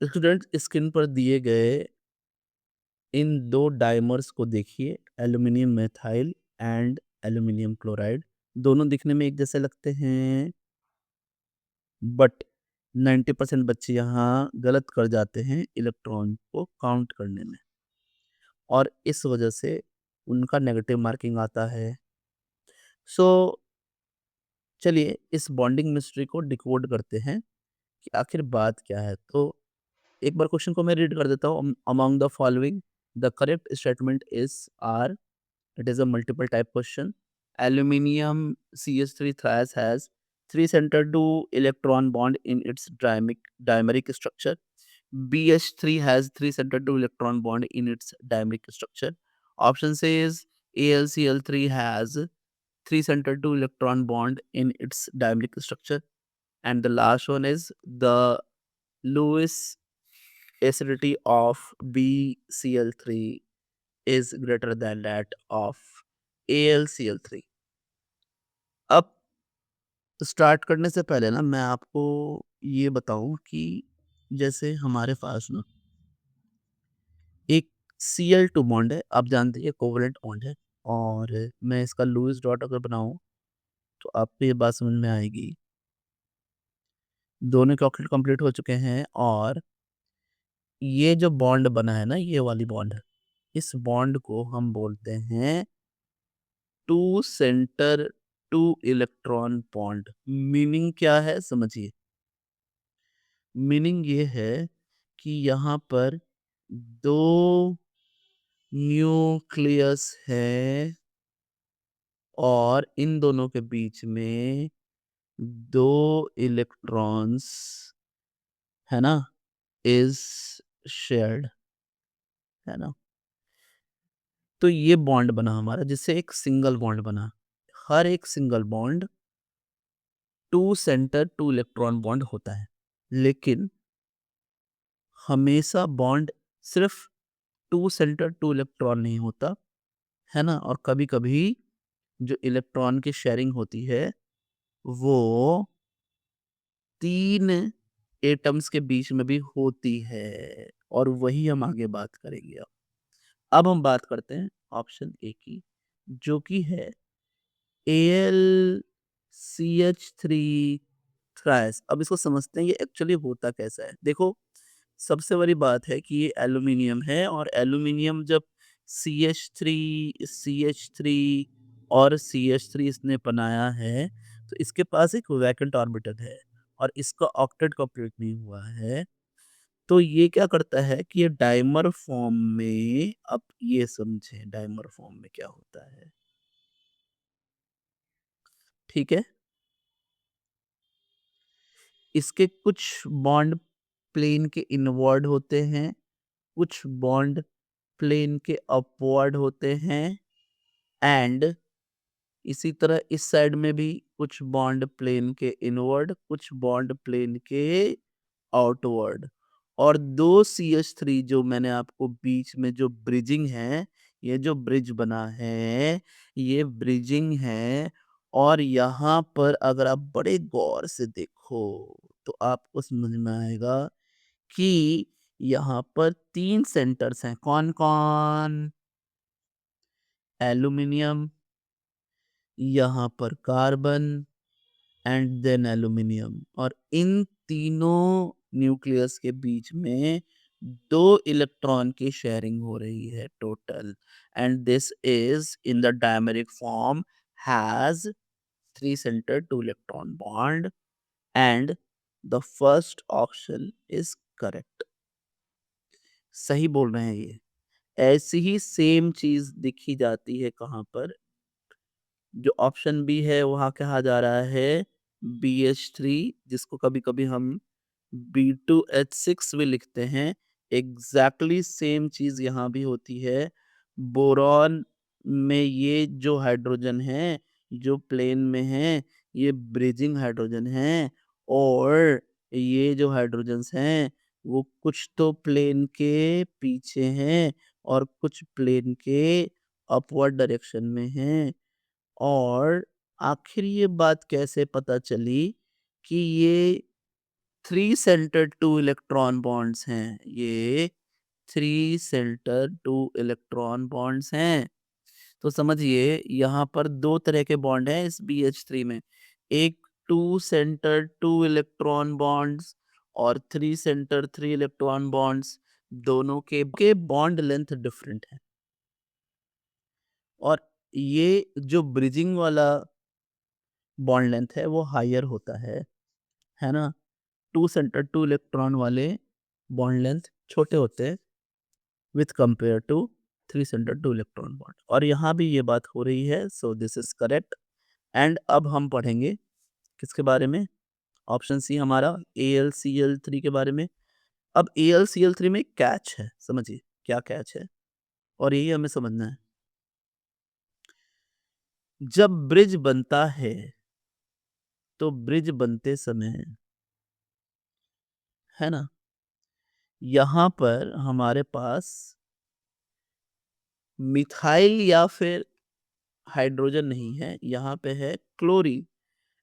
Student screen पर दिए गए इन 2 डाइमर्स को देखिए, aluminium methyl and aluminium chloride. दोनों दिखने में एक जैसे लगते हैं, बट 90% बच्चे यहाँ गलत कर जाते हैं इलेक्ट्रॉन को काउंट करने में, और इस वजह से उनका नेगेटिव मार्किंग आता है। सो चलिए इस बॉन्डिंग मिस्ट्री को डिकोड करते हैं कि आखिर बात क्या है। तो एक बार क्वेश्चन को मैं रीड कर देता हूँ। Among the following the correct statement is are. It is a multiple type question. Aluminium CH3 thrice has 3 center 2 electron bond in its dimeric structure. BH3 has 3 center 2 electron bond in its dimeric structure. Option C is AlCl3 has 3 center 2 electron bond in its dimeric structure. And the last one is the Lewis acidity of BCl3 is greater than that of AlCl3। अब start करने से पहले ना मैं आपको ये बताऊं कि जैसे हमारे पास ना एक Cl2 बॉन्ड है, आप जानते हैं कोवलेंट बॉन्ड है, और मैं इसका लुईस डॉट अगर बनाऊं तो आपको ये बात समझ में आएगी। दोनों के ऑक्टेट कंप्लीट हो चुके हैं, और ये जो बॉन्ड बना है ना, ये वाली बॉन्ड, इस बॉन्ड को हम बोलते हैं two center two electron bond. Meaning क्या है समझिए। मीनिंग ये है कि यहाँ पर दो न्यूक्लियस है, और इन दोनों के बीच में दो इलेक्ट्रॉन्स है ना, इज शेयर्ड, है ना। तो ये बॉन्ड बना हमारा, जिससे एक सिंगल बॉन्ड बना। हर एक single bond two center two electron bond होता है, लेकिन हमेशा बॉन्ड सिर्फ टू सेंटर टू इलेक्ट्रॉन नहीं होता, है ना। और कभी कभी जो इलेक्ट्रॉन की शेयरिंग होती है वो तीन एटम्स के बीच में भी होती है, और वही हम आगे बात करेंगे। अब हम बात करते हैं ऑप्शन ए की, जो कि है AlCH3 थ्राइस। अब इसको समझते हैं ये एक्चुअली होता कैसा है। देखो, सबसे बड़ी बात है कि ये एल्यूमिनियम है, और एल्यूमिनियम जब CH3 और CH3 इसने बनाया है, तो इसके पास एक वैकेंट ऑर्बिटल है, और इसका ऑक्टेट कंप्लीट नहीं हुआ है। तो ये क्या करता है कि ये डाइमर फॉर्म में, अब ये समझें डाइमर फॉर्म में क्या होता है, ठीक है। इसके कुछ बॉन्ड प्लेन के इनवर्ड होते हैं, कुछ बॉन्ड प्लेन के अपवर्ड होते हैं, एंड इसी तरह इस साइड में भी कुछ बॉन्ड प्लेन के इनवर्ड, कुछ बॉन्ड प्लेन के आउटवर्ड। और दो CH3 जो मैंने आपको बीच में जो ब्रिजिंग है, ये जो ब्रिज बना है, ये ब्रिजिंग है। और यहाँ पर अगर आप बड़े गौर से देखो तो आपको समझ में आएगा कि यहाँ पर तीन सेंटर्स हैं। कौन कौन? एल्यूमिनियम, यहाँ पर कार्बन, एंड देन एल्यूमिनियम। और इन तीनों न्यूक्लियस के बीच में दो इलेक्ट्रॉन की शेयरिंग हो रही है total, and this is in the dimeric form, has three centre two electron bond, and the first option is correct. सही बोल रहे हैं ये। ऐसी ही सेम चीज दिखी जाती है कहाँ पर? जो ऑप्शन बी है वहाँ कहा जा रहा है BH3, जिसको कभी कभी हम B2H6 भी लिखते हैं। एग्जैक्टली सेम चीज यहाँ भी होती है। बोरॉन में ये जो हाइड्रोजन है, जो प्लेन में है, ये ब्रिजिंग हाइड्रोजन है, और ये जो हाइड्रोजन्स हैं वो कुछ तो प्लेन के पीछे हैं, और कुछ प्लेन के अपवर्ड डायरेक्शन में हैं। और आखिर ये बात कैसे पता चली कि ये 3 सेंटर्ड 2 इलेक्ट्रॉन बॉन्ड्स हैं, ये 3 सेंटर 2 इलेक्ट्रॉन बॉन्ड्स हैं। तो समझिए यहाँ पर 2 तरह के बॉन्ड हैं इस BH3 में। एक 2 सेंटर 2 इलेक्ट्रॉन बॉन्ड्स और 3 सेंटर 3 इलेक्ट्रॉन बॉन्ड्स, दोनों के बॉन्ड लेंथ डिफरेंट है। और ये जो ब्रिजिंग वाला बॉन्ड लेंथ है वो हायर होता है ना? 2 सेंटर 2 इलेक्ट्रॉन वाले बॉन्ड लेंथ छोटे होते हैं with compare to 3 center 2 electron bond, और यहाँ भी ये बात हो रही है, so this is correct. And अब हम पढ़ेंगे किसके बारे में? ऑप्शन सी हमारा AlCl3 के बारे में। अब AlCl3 में कैच है, समझिए क्या कैच है, और यही हमें समझना है। जब ब्रिज बनता है तो ब्रिज बनते समय, है ना, यहाँ पर हमारे पास मिथाइल या फिर हाइड्रोजन नहीं है, यहाँ पे है क्लोरीन।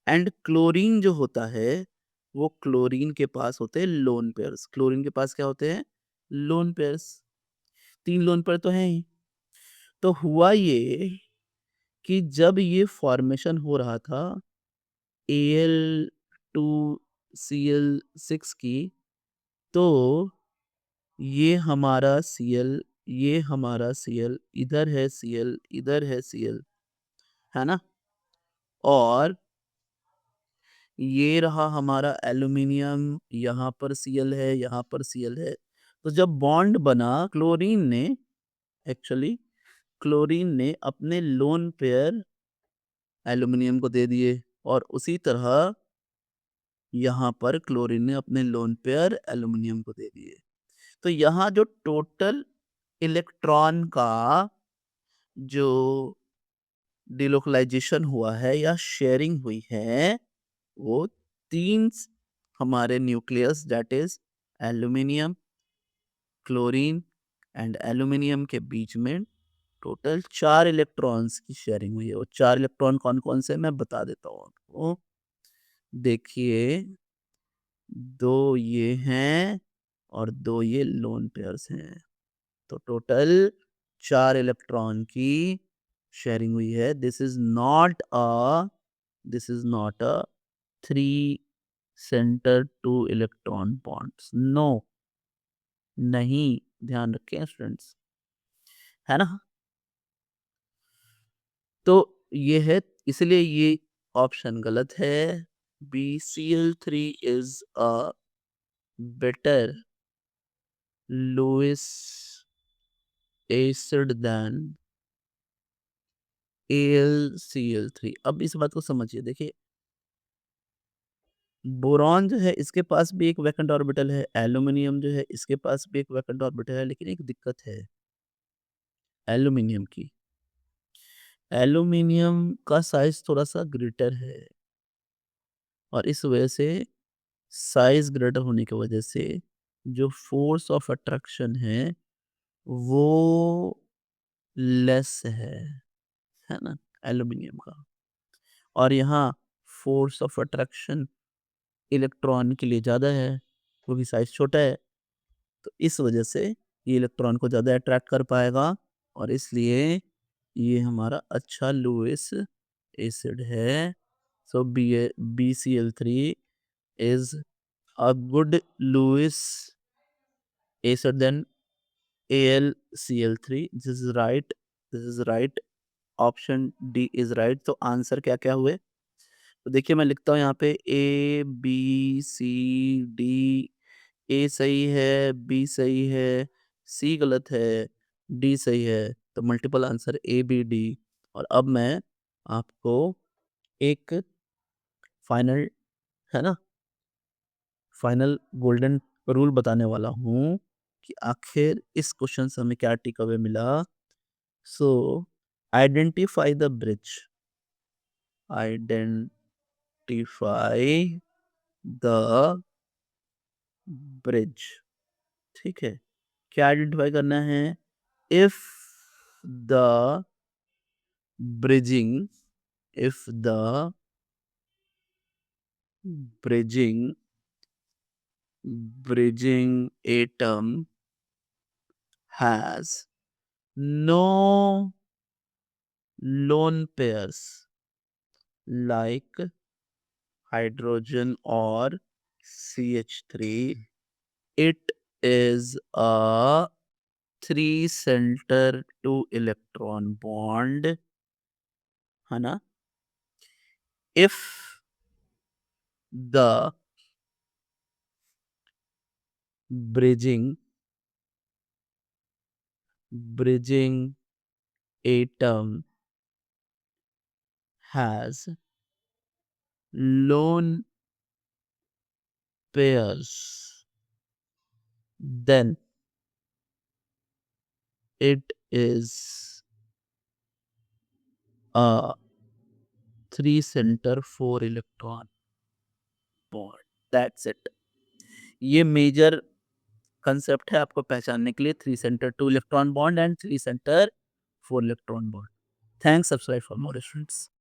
एंड क्लोरीन जो होता है, वो क्लोरीन के पास होते हैं लोन पेयर्स। क्लोरीन के पास क्या होते हैं? Lone pairs. 3 लोन पेयर तो हैं ही। तो हुआ ये कि जब ये फॉर्मेशन हो रहा था Al2Cl6 की, तो ये हमारा Cl, ये हमारा Cl, इधर है Cl, इधर है Cl, है ना? और ये रहा हमारा एल्यूमीनियम, यहाँ पर Cl है, यहाँ पर Cl है। तो जब बॉन्ड बना, क्लोरीन ने, एक्चुअली क्लोरीन ने अपने लोन पेयर एल्यूमीनियम को दे दिए, और उसी तरह यहाँ पर क्लोरीन ने अपने लोन पेयर एल्यूमीनियम को दे दिए। तो यहाँ जो टोटल इलेक्ट्रॉन का जो डिलोकलाइजेशन हुआ है या शेयरिंग हुई है, वो 3 हमारे nucleus, that is aluminium, chlorine and aluminium के बीच में टोटल 4 इलेक्ट्रॉन्स की शेयरिंग हुई है। वो 4 इलेक्ट्रॉन कौन-कौन से, मैं बता देता हूँ आपको। देखिए, 2 ये हैं और 2 ये लोन पेयर्स हैं। तो टोटल 4 इलेक्ट्रॉन की शेयरिंग हुई है। This is not a 3 center 2 electron bonds. No, नहीं, ध्यान रखें स्टूडेंट्स, है ना? तो ये है, इसलिए ये ऑप्शन गलत है। BCl3 is a better Lewis acid than AlCl3। अब इस बात को समझिए, देखिए, बोरॉन जो है इसके पास भी एक वैकेंट ऑर्बिटल है, एल्यूमिनियम जो है इसके पास भी एक वैकेंट ऑर्बिटल है, लेकिन एक दिक्कत है एल्यूमिनियम की। एल्यूमिनियम का साइज थोड़ा सा ग्रेटर है, और इस वजह से, साइज ग्रेटर होने की वजह से, जो फोर्स ऑफ अट्रैक्शन है वो लेस है ना, एल्यूमिनियम का। और यहाँ फोर्स ऑफ अट्रैक्शन इलेक्ट्रॉन के लिए ज़्यादा है, क्योंकि साइज छोटा है। तो इस वजह से ये इलेक्ट्रॉन को ज़्यादा अट्रैक्ट कर पाएगा, और इसलिए ये हमारा अच्छा लुईस एसिड है। So BCl3 is a good Lewis acid then AlCl3। This is right, option D is right. तो आंसर क्या क्या हुए? तो देखिए, मैं लिखता हूँ यहाँ पे ABCD। ए सही है, बी सही है, सी गलत है, डी सही है। तो मल्टीपल आंसर ABD। और अब मैं आपको एक फाइनल, है ना, फाइनल गोल्डन रूल बताने वाला हूँ कि आखिर इस क्वेश्चन से हमें क्या टेक अवे मिला। सो identify the bridge, identify the bridge. ठीक है, क्या आइडेंटिफाई करना है? If the bridging, if the bridging bridging atom has no lone pairs like hydrogen or CH3. It is a three center two electron bond, है ना? If the bridging atom has lone pairs, then it is a three center four electron bond. That's it. ये major concept है आपको पहचानने के लिए three centre two electron bond and three centre for electron bond. Thanks. Subscribe for more students.